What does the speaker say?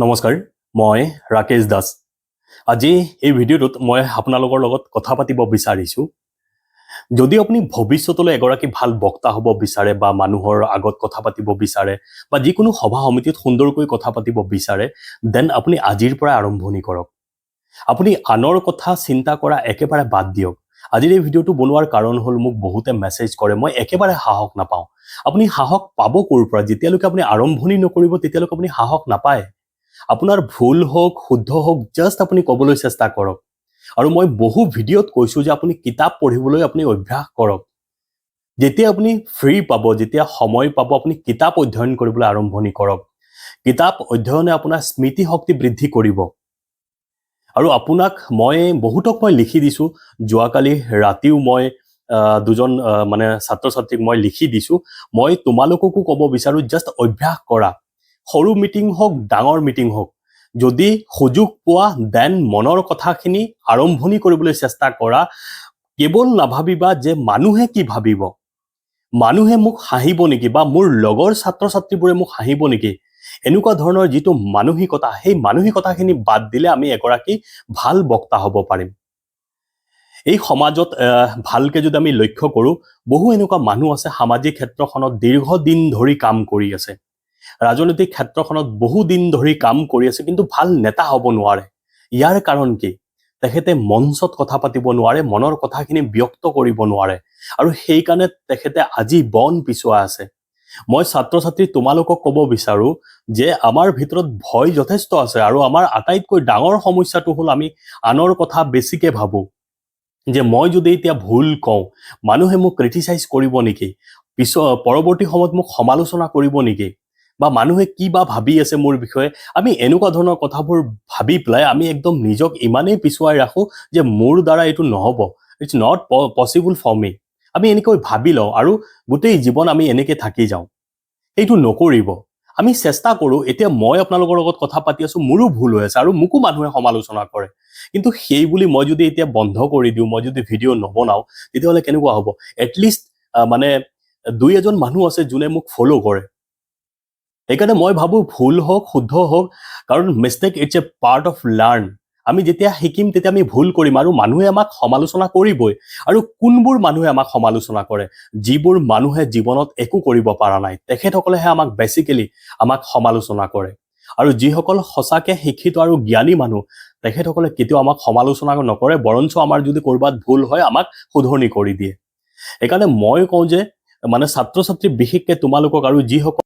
নমস্কাৰ, মই ৰাকেশ দাস। আজি এই ভিডিঅ'টোত মই আপোনালোকৰ লগত কথা পাতিব বিচাৰিছোঁ। যদি আপুনি ভৱিষ্যতলৈ এগৰাকী ভাল বক্তা হ'ব বিচাৰে বা মানুহৰ আগত কথা পাতিব বিচাৰে বা যিকোনো সভা সমিতিত সুন্দৰকৈ কথা পাতিব বিচাৰে, দেন আপুনি আজিৰ পৰা আৰম্ভণি কৰক। আপুনি আনৰ কথা চিন্তা কৰা একেবাৰে বাদ দিয়ক। আজিৰ এই ভিডিঅ'টো বনোৱাৰ কাৰণ হ'ল মোক বহুতে মেছেজ কৰে, মই একেবাৰে সাহস নাপাওঁ। আপুনি সাহস পাব ক'ৰ পৰা? যেতিয়ালৈকে আপুনি আৰম্ভণি নকৰিব তেতিয়ালৈকে আপুনি সাহস নাপায়। আপোনাৰ ভুল হওক শুদ্ধ হওক জাষ্ট আপুনি ক'বলৈ চেষ্টা কৰক। আৰু মই বহু ভিডিঅ'ত কৈছোঁ যে আপুনি কিতাপ পঢ়িবলৈ আপুনি অভ্যাস কৰক। যেতিয়া আপুনি ফ্ৰী পাব, যেতিয়া সময় পাব, আপুনি কিতাপ অধ্যয়ন কৰিবলৈ আৰম্ভণি কৰক। কিতাপ অধ্যয়নে আপোনাৰ স্মৃতি শক্তি বৃদ্ধি কৰিব। আৰু আপোনাক বহুতক মই লিখি দিছোঁ, যোৱাকালি ৰাতিও মই দুজন মানে ছাত্ৰ ছাত্ৰীক মই লিখি দিছোঁ। মই তোমালোককো ক'ব বিচাৰোঁ, জাষ্ট অভ্যাস কৰা। সৰু মিটিং হওক ডাঙৰ মিটিং হওক, যদি সুযোগ পোৱা দেন মনৰ কথাখিনি আৰম্ভণি কৰিবলৈ চেষ্টা কৰা। কেৱল নাভাবিবা যে মানুহে কি ভাবিব, মানুহে মোক হাঁহিব নেকি বা মোৰ লগৰ ছাত্ৰ ছাত্ৰীবোৰে মোক হাঁহিব নেকি, এনেকুৱা ধৰণৰ যিটো মানসিকতা, সেই মানসিকতাখিনি বাদ দিলে আমি এগৰাকী ভাল বক্তা হ'ব পাৰিম। এই সমাজত ভালকে যদি আমি লক্ষ্য কৰোঁ, বহু এনেকুৱা মানুহ আছে সামাজিক ক্ষেত্ৰখনত দীৰ্ঘদিন ধৰি কাম কৰি আছে, ৰাজনৈতিক ক্ষেত্ৰখনত বহুদিন ধৰি কাম কৰি আছে, কিন্তু ভাল নেতা হ'ব নোৱাৰে। ইয়াৰ কাৰণ কি? তেখেতে মঞ্চত কথা পাতিব নোৱাৰে, মনৰ কথাখিনি ব্যক্ত কৰিব নোৱাৰে, আৰু সেইকাৰণে তেখেতে আজি বন পিছুৱাই আছে। মই ছাত্ৰ ছাত্ৰী তোমালোকক ক'ব বিচাৰোঁ যে আমাৰ ভিতৰত ভয় যথেষ্ট আছে, আৰু আমাৰ আটাইতকৈ ডাঙৰ সমস্যাটো হ'ল আমি আনৰ কথা বেছিকে ভাবোঁ। যে মই যদি এতিয়া ভুল কওঁ, মানুহে মোক ক্ৰিটিচাইজ কৰিব নেকি, পৰৱৰ্তী সময়ত মোক সমালোচনা কৰিব নেকি, বা মানুহে কি বা ভাবি আছে মোৰ বিষয়ে। আমি এনেকুৱা ধৰণৰ কথাবোৰ ভাবি পেলাই আমি একদম নিজক ইমানেই পিছুৱাই ৰাখোঁ যে মোৰ দ্বাৰা এইটো নহ'ব, ইটছ নট পচিবল ফৰ মি। আমি এনেকৈ ভাবি লওঁ আৰু গোটেই জীৱন আমি এনেকৈ থাকি যাওঁ। এইটো নকৰিব। আমি চেষ্টা কৰোঁ, এতিয়া মই আপোনালোকৰ লগত কথা পাতি আছোঁ, মোৰো ভুল হৈ আছে আৰু মোকো মানুহে সমালোচনা কৰে, কিন্তু সেই বুলি মই যদি এতিয়া বন্ধ কৰি দিওঁ, মই যদি ভিডিঅ' নবনাওঁ, তেতিয়াহ'লে কেনেকুৱা হ'ব? এটলিষ্ট মানে 2-এজন মানুহ আছে যোনে মোক ফ'ল' কৰে। সেইকাৰণে মই ভাবোঁ ভুল হওক শুদ্ধ হওক, কাৰণ mistake it's a part of learn. আমি যেতিয়া শিকিম তেতিয়া আমি ভুল কৰিম, আৰু মানুহে আমাক সমালোচনা কৰিবই। আৰু কোনবোৰ মানুহে আমাক সমালোচনা কৰে? যিবোৰ মানুহে জীৱনত একো কৰিব পৰা নাই, তেখেতসকলেহে আমাক সমালোচনা কৰে। আৰু যিসকল সঁচাকে শিক্ষিত আৰু জ্ঞানী মানুহ, তেখেতসকলে কেতিয়াও আমাক সমালোচনা নকৰে, বৰঞ্চ আমাৰ যদি ক'ৰবাত ভুল হয় আমাক শুধৰণি কৰি দিয়ে। সেইকাৰণে মই কওঁ যে মানে ছাত্ৰ ছাত্ৰী বিশেষকৈ তোমালোকক, আৰু যিসকল